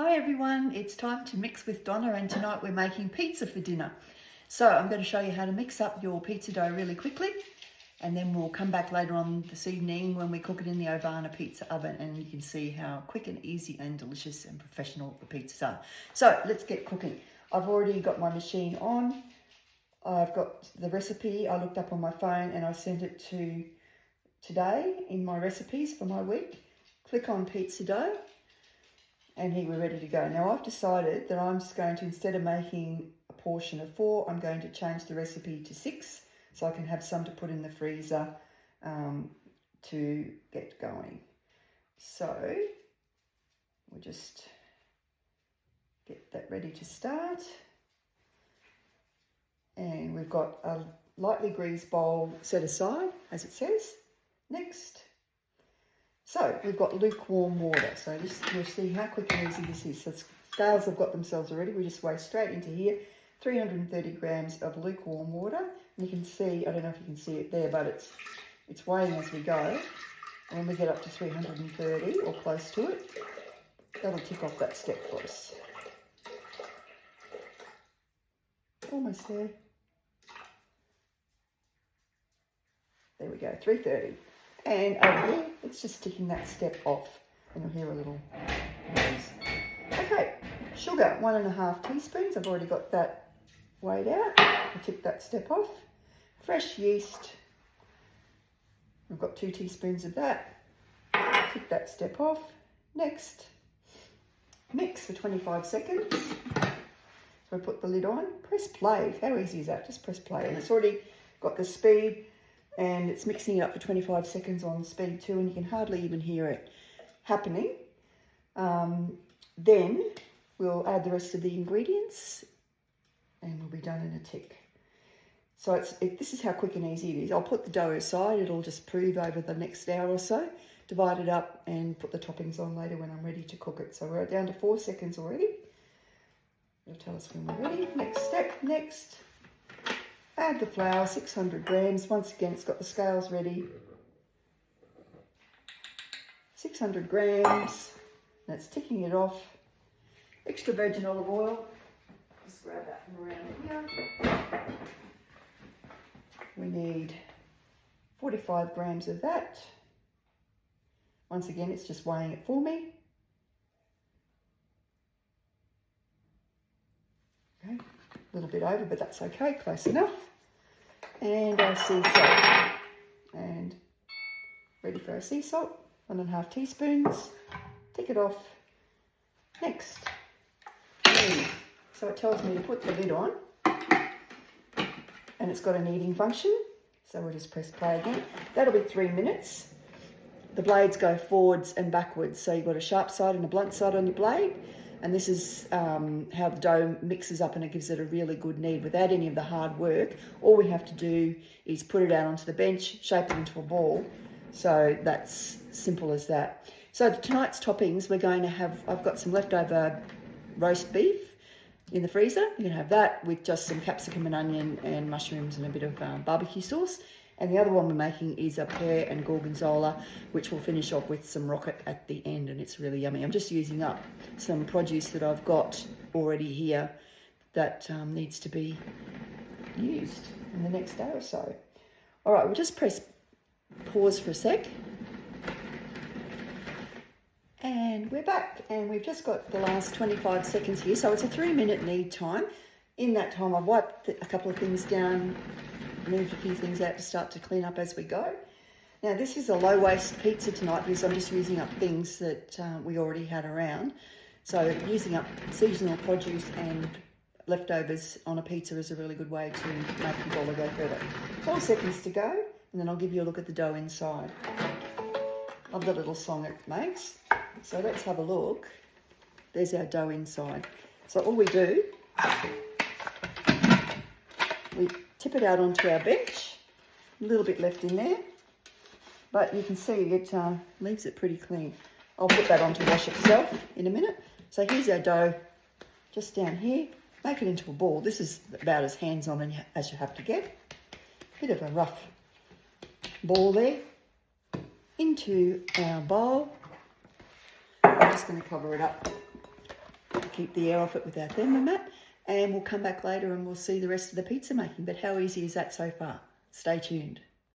Hi everyone, it's time to mix with Donna, and tonight we're making pizza for dinner. So I'm going to show you how to mix up your pizza dough really quickly, and then we'll come back later on this evening when we cook it in the Ovana pizza oven, and you can see how quick and easy and delicious and professional the pizzas are. So let's get cooking. I've already got my machine on. I've got the recipe I looked up on my phone and I sent it to today in my recipes for my week. Click on pizza dough. And here we're ready to go. Now I've decided that I'm just going to, instead of making a portion of 4, I'm going to change the recipe to 6 so I can have some to put in the freezer to get going. So we'll just get that ready to start. And we've got a lightly greased bowl set aside, as it says. Next. So we've got lukewarm water. So you'll see how quick and easy this is. So scales have got themselves already. We just weigh straight into here 330 grams of lukewarm water. And you can see, I don't know if you can see it there, but it's weighing as we go. And when we get up to 330 or close to it, that'll tick off that step for us. Almost there. There we go, 330. And over here, it's just ticking that step off, and you'll hear a little noise. Okay, sugar, 1.5 teaspoons. I've already got that weighed out. I'll tick that step off. Fresh yeast, I've got 2 teaspoons of that. Tick that step off. Next, mix for 25 seconds. So I put the lid on, press play. How easy is that? Just press play, and it's already got the speed. And it's mixing it up for 25 seconds on speed 2, and you can hardly even hear it happening. Then we'll add the rest of the ingredients and we'll be done in a tick. So this is how quick and easy it is. I'll put the dough aside. It'll just prove over the next hour or so. Divide it up and put the toppings on later when I'm ready to cook it. So we're down to 4 seconds already. It'll tell us when we're ready. Next step, next. Add the flour, 600 grams. Once again, it's got the scales ready. 600 grams. That's ticking it off. Extra virgin olive oil. Just grab that from around here. We need 45 grams of that. Once again, it's just weighing it for me. Okay, a little bit over, but that's okay, close enough. And our sea salt, and ready for our sea salt, 1.5 teaspoons, tick it off. Next, so it tells me to put the lid on, and it's got a kneading function, so we'll just press play again. That'll be 3 minutes. The blades go forwards and backwards, so you've got a sharp side and a blunt side on your blade. And this is how the dough mixes up, and it gives it a really good knead without any of the hard work. All we have to do is put it out onto the bench, shape it into a ball. So that's simple as that. So tonight's toppings, we're going to have, I've got some leftover roast beef in the freezer. You can have that with just some capsicum and onion and mushrooms and a bit of barbecue sauce. And the other one we're making is a pear and gorgonzola, which we'll finish off with some rocket at the end, and it's really yummy. I'm just using up some produce that I've got already here that needs to be used in the next day or so. All right, we'll just press pause for a sec. And we're back, and we've just got the last 25 seconds here. So it's a 3-minute knead time. In that time, I've wiped a couple of things down, moved a few things out to start to clean up as we go. Now this is a low waste pizza tonight because I'm just using up things that we already had around. So using up seasonal produce and leftovers on a pizza is a really good way to make the dollar go further. 4 seconds to go, and then I'll give you a look at the dough inside. Love the little song it makes. So let's have a look. There's our dough inside. So all we do, we tip it out onto our bench, a little bit left in there, but you can see it leaves it pretty clean. I'll put that on to wash itself in a minute. So here's our dough just down here. Make it into a ball. This is about as hands-on as you have to get. Bit of a rough ball there. Into our bowl. I'm just going to cover it up keep the air off it with our Thermomat, and we'll come back later and we'll see the rest of the pizza making. But how easy is that so far? Stay tuned.